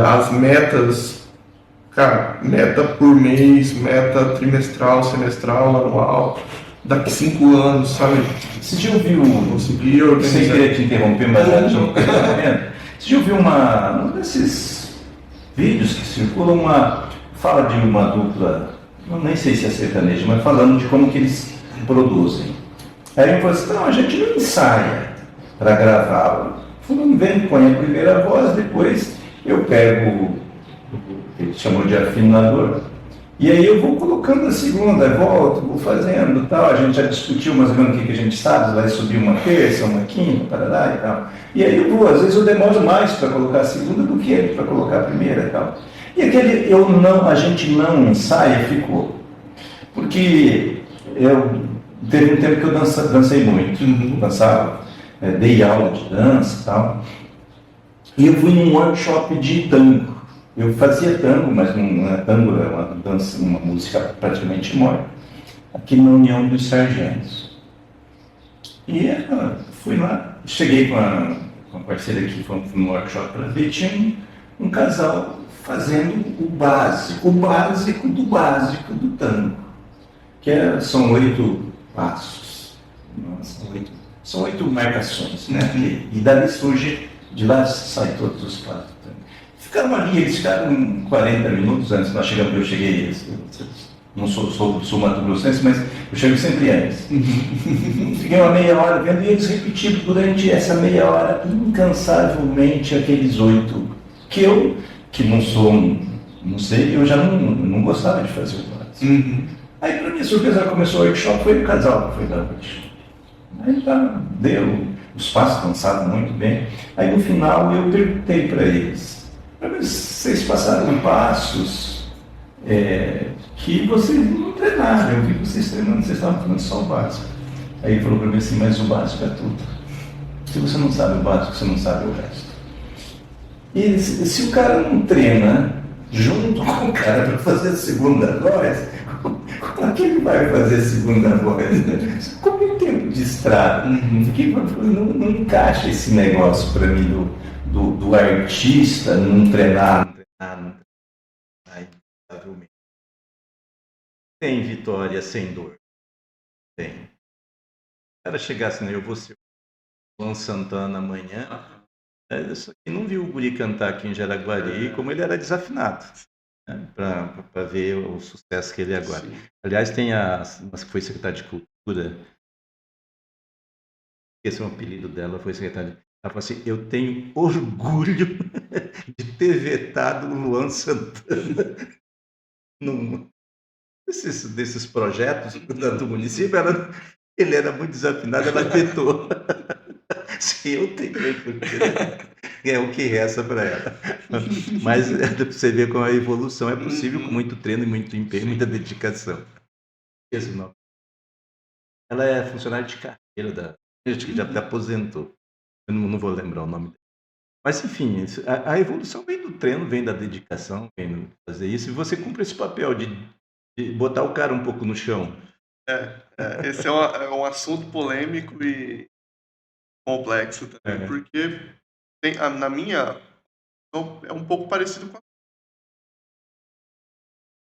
as metas, cara, meta por mês, meta trimestral, semestral, anual, daqui 5 anos, sabe? Você já ouviu, conseguir organizar. Sem querer te interromper, mas antes de você já ouviu um desses vídeos que circulam fala de uma dupla, nem sei se é sertaneja, mas falando de como que eles produzem. Aí eu falei assim, não, a gente não ensaia para gravá-lo. Fulano vem, põe a primeira voz, depois eu pego, ele chamou de afinador, e aí eu vou colocando a segunda, volto, vou fazendo tal. A gente já discutiu mais ou menos o que a gente sabe, vai subir uma terça, uma quinta, parará e tal. E aí eu vou, às vezes eu demoro mais para colocar a segunda do que ele para colocar a primeira e tal. E aquele a gente não ensaia, ficou. Porque teve um tempo que eu dancei muito, dançava, dei aula de dança e tal. E eu fui num workshop de tango. Eu fazia tango, mas não é tango, é uma dança, uma música praticamente morta, aqui na União dos Sargentos. E fui lá, cheguei com a parceira que foi no workshop para ver, tinha um casal fazendo o básico do básico do tango, que são 8 passos, são 8 marcações, né? E dali surge, de lá sai todos os passos. Ficaram ali, eles ficaram 40 minutos antes, nós chegamos, eu cheguei, não sou do Sul Mato Grossense, mas eu chego sempre antes. Fiquei uma meia hora vendo e eles repetiram durante essa meia hora incansavelmente aqueles 8, que eu, que não sou, não sei, eu já não gostava de fazer o básico. Aí, para minha surpresa, começou o workshop, foi o casal que foi dar o workshop. Aí deu, os passos dançaram muito bem. Aí no final eu perguntei para eles, Mas vocês passaram passos que vocês não treinaram. Eu vi vocês treinando, vocês estavam falando só o básico. Aí ele falou para mim assim, mas o básico é tudo. Se você não sabe o básico, você não sabe o resto. E se o cara não treina junto com o cara para fazer a segunda voz, como é que ele vai fazer a segunda voz? Como é tempo de estrada? Não encaixa esse negócio para mim do artista não treinar, não treinar, não treinar, inevitavelmente. Tem vitória sem dor. Tem. Se o cara chegasse, né, eu vou ser o Luan Santana amanhã, só que não viu o guri cantar aqui em Jaraguari como ele era desafinado, né, para ver o sucesso que ele é agora. Sim. Aliás, tem uma que foi secretária de Cultura, esse é o apelido dela, foi secretária. Ela falou assim, eu tenho orgulho de ter vetado o Luan Santana num desses projetos do município. Ele era muito desafinado, ela vetou. Se eu tenho, porque é o que resta para ela. Mas você vê como a evolução é possível com muito treino, muito empenho, muita dedicação. Esse nome. Ela é funcionária de carreira acho que já até aposentou. Eu não vou lembrar o nome dela. Mas enfim, a evolução vem do treino, vem da dedicação, vem de fazer isso. E você cumpre esse papel de botar o cara um pouco no chão. Esse é um assunto polêmico e complexo também, porque na minha é um pouco parecido com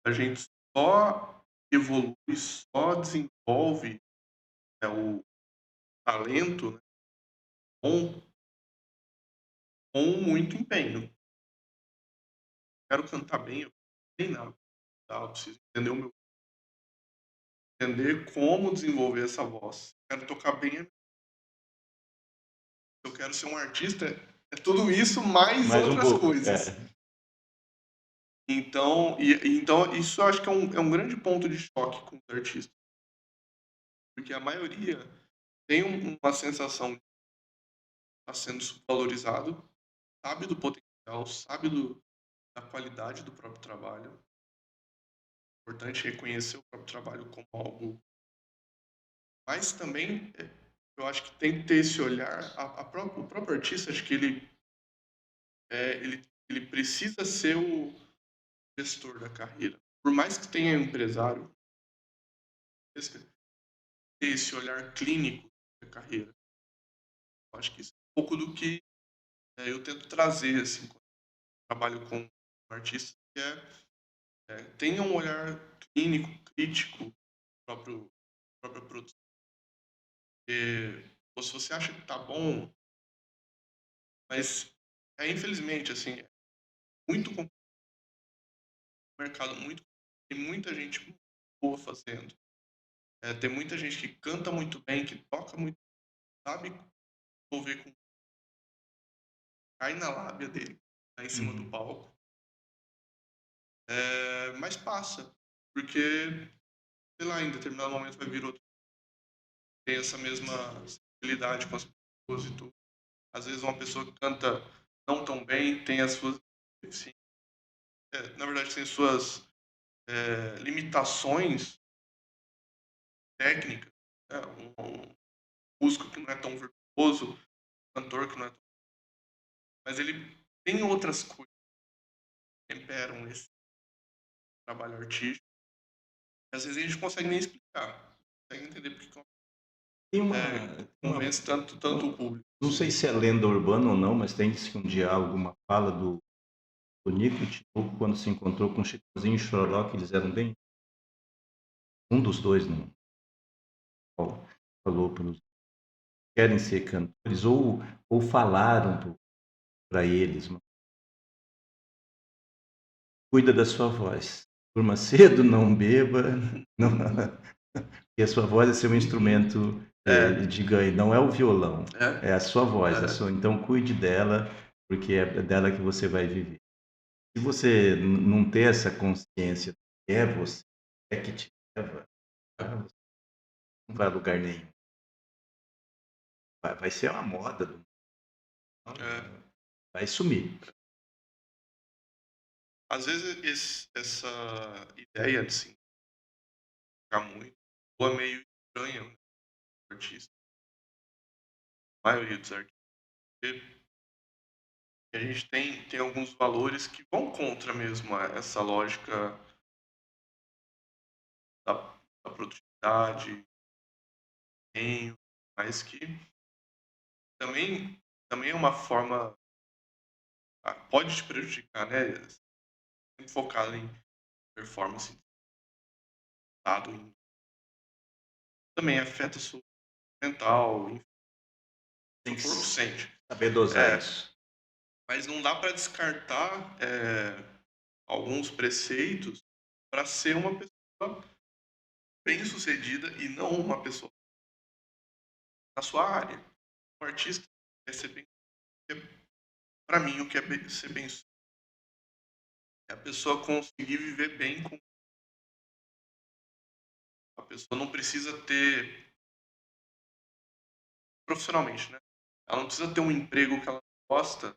a gente só evolui, só desenvolve o talento, né, com muito empenho. Quero cantar bem, eu treinar, eu preciso entender como desenvolver essa voz. Quero tocar bem, eu quero ser um artista, é tudo isso mais outras coisas. Então, isso eu acho que é um grande ponto de choque com os artistas. Porque a maioria tem uma sensação de estar sendo subvalorizado, sabe do potencial, sabe da qualidade do próprio trabalho. É importante reconhecer o próprio trabalho como algo. Mas também, eu acho que tem que ter esse olhar. O próprio artista, acho que ele precisa ser o gestor da carreira. Por mais que tenha empresário, ter esse olhar clínico da carreira. Eu acho que isso é um pouco do que eu tento trazer, assim, quando eu trabalho com artistas, que tenha um olhar clínico, crítico, própria produção. Porque, se você acha que tá bom, mas infelizmente, assim, muito complicado, um mercado muito, tem muita gente muito boa fazendo. Tem muita gente que canta muito bem, que toca muito, sabe envolver com, cai na lábia dele, tá em cima do palco. Mas passa, porque, sei lá, em determinado momento vai vir outro, tem essa mesma sensibilidade com as pessoas e tudo. Às vezes uma pessoa que canta não tão bem tem as suas, sim, na verdade tem suas limitações técnicas, né? Um músico que não é tão virtuoso, um cantor que não é tão... Mas ele tem outras coisas que temperam esse trabalho artístico. Às vezes a gente não consegue nem explicar, não consegue entender porque convence tanto o público. Não sei se é lenda urbana ou não, mas tem-se um diálogo, uma fala do Nico e Tinoco quando se encontrou com Chitãozinho e Chororó, que eles eram bem... Um dos dois não falou para os querem ser cantores ou falaram para eles. Cuida da sua voz. Durma cedo, não beba, não... E a sua voz é seu instrumento de ganho, não é o violão, é a sua voz. Então cuide dela, porque é dela que você vai viver. Se você não ter essa consciência que é você, é que te leva, não vai a lugar nenhum. Vai ser uma moda, vai sumir. Às vezes essa ideia de simplificar muito soa meio estranha, né, pro artista, a maioria dos artistas, porque a gente tem alguns valores que vão contra mesmo essa lógica da, da produtividade, empenho, mas que também é uma forma, pode te prejudicar, né? Sempre focado em performance, dado, também afeta a sua mental, enfim, Tem seu que corpo sente. saber dosar É, isso. mas não dá para descartar alguns preceitos para ser uma pessoa bem-sucedida e não uma pessoa na sua área. Um artista quer ser bem, para mim, o que é ser bem-sucedido é a pessoa conseguir viver bem com a pessoa. Não precisa ter, profissionalmente, né? Ela não precisa ter um emprego que ela gosta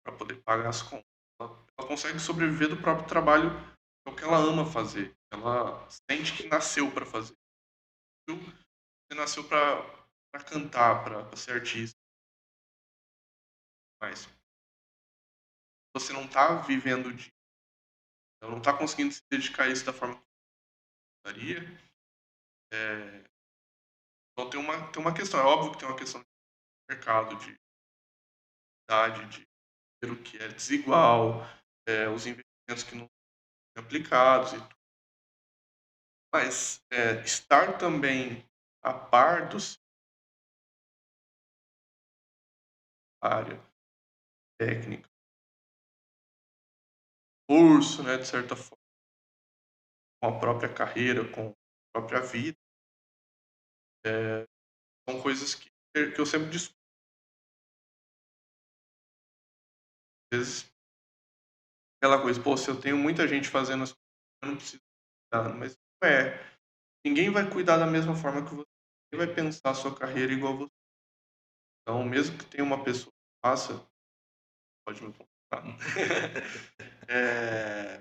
para poder pagar as contas. Ela consegue sobreviver do próprio trabalho, que é o que ela ama fazer. Ela sente que nasceu para fazer. Você nasceu para cantar, para ser artista, mas você não está vivendo de, não está conseguindo se dedicar a isso da forma que gostaria. É, então tem uma questão, é óbvio que tem uma questão de mercado, de idade, de dinheiro que é desigual, os investimentos que não são aplicados, mas estar também a par dos área técnica, curso, né, de certa forma, com a própria carreira, com a própria vida, são coisas que eu sempre discuto. Às vezes, aquela coisa, pô, se eu tenho muita gente fazendo as coisas, eu não preciso cuidar, mas não é. Ninguém vai cuidar da mesma forma que você. Ninguém vai pensar a sua carreira igual você. Então, mesmo que tenha uma pessoa que faça, pode me contratar. É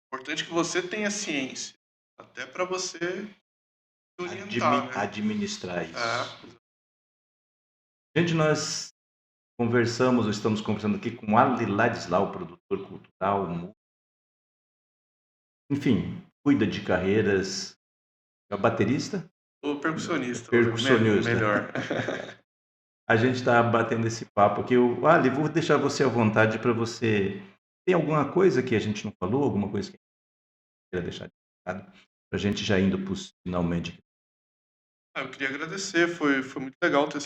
importante que você tenha ciência, até para você se orientar, né? Administrar isso. É, Gente, nós conversamos, ou estamos conversando aqui com Ali Ladislau, produtor cultural, enfim, cuida de carreiras. É o baterista? o percussionista, Percussionista. melhor. A gente está batendo esse papo aqui. Ali, vou deixar você à vontade para você. Tem alguma coisa que a gente não falou? Alguma coisa que queira deixar de recado? Para a gente já indo para os finalmente. Eu queria agradecer, foi muito legal ter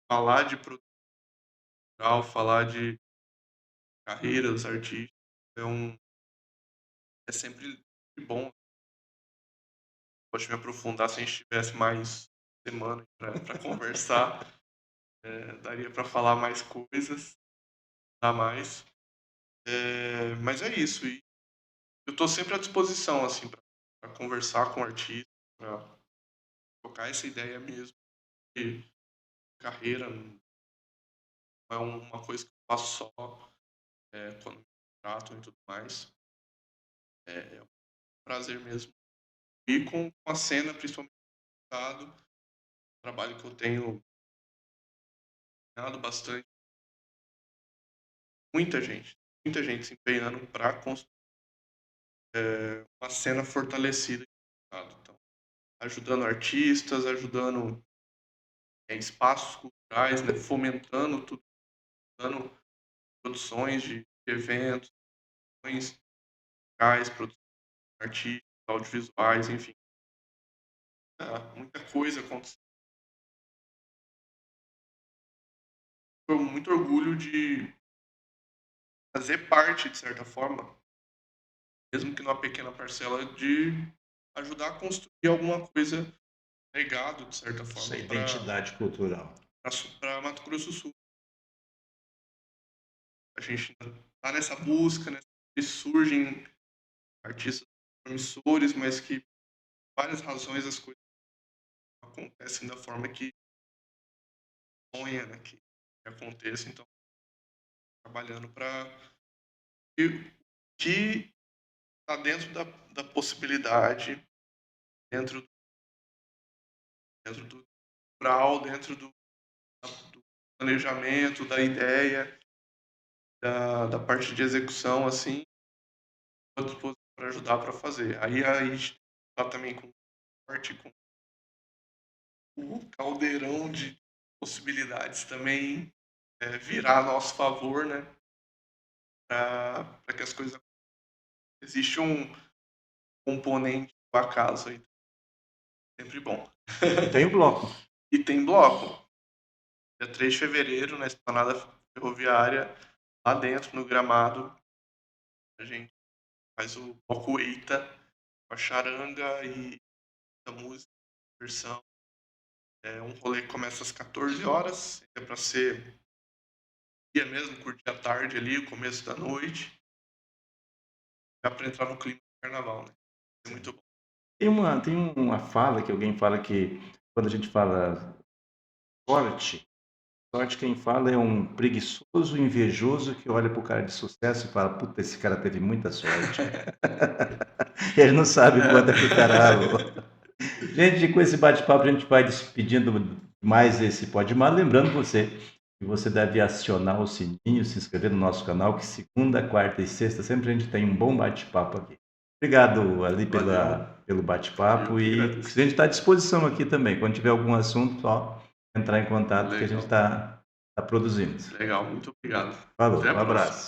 falar de produção, falar de carreira dos artistas. É sempre bom. Pode me aprofundar se a gente tivesse mais semanas para conversar. Daria para falar mais coisas, dá mais. Mas é isso. E eu estou sempre à disposição assim para conversar com o artista, para trocar essa ideia mesmo. De carreira não é uma coisa que eu faço só quando me tratam e tudo mais. É um prazer mesmo. E com a cena, principalmente, o trabalho que eu tenho ganhado bastante, muita gente se empenhando para construir uma cena fortalecida. Então, ajudando artistas, ajudando espaços culturais, né, fomentando tudo, dando produções de eventos, produções musicais, produções artísticas, audiovisuais, enfim. Muita coisa acontecendo. Tenho muito orgulho de fazer parte, de certa forma, mesmo que numa pequena parcela, de ajudar a construir alguma coisa, legado, de certa Essa forma, identidade cultural. para Mato Grosso do Sul. A gente está nessa busca, né? E surgem artistas promissores, mas que, por várias razões, as coisas não acontecem da forma que sonha, né? Que aconteça. Então, trabalhando para E o que está dentro da possibilidade, dentro do rural, dentro do planejamento, da ideia, da parte de execução, assim, estou à disposição para ajudar para fazer. Aí a gente está também com sorte, com o caldeirão de possibilidades também virar a nosso favor, né? Para que as coisas... Existe um componente do acaso aí, sempre bom. Tem o bloco. E tem bloco. Dia 3 de fevereiro, na Esplanada Ferroviária, lá dentro, no gramado, a gente faz o bloco Eita, com a charanga e a música, a versão. É um rolê que começa às 14 horas, é para ser dia mesmo, curtir a tarde ali, o começo da noite. Dá para entrar no clima do carnaval, né? É muito bom. Tem uma fala que alguém fala que quando a gente fala sorte quem fala é um preguiçoso, invejoso que olha pro cara de sucesso e fala, puta, esse cara teve muita sorte. Ele não sabe quanto é que o cara ralou. Gente, com esse bate-papo a gente vai despedindo mais esse Pode Mais. Lembrando você que você deve acionar o sininho, se inscrever no nosso canal, que segunda, quarta e sexta sempre a gente tem um bom bate-papo aqui. Obrigado, Ali, pelo bate-papo. E a gente está à disposição aqui também. Quando tiver algum assunto, só entrar em contato. Legal. Que a gente está produzindo. Legal, muito obrigado. Falou, um abraço.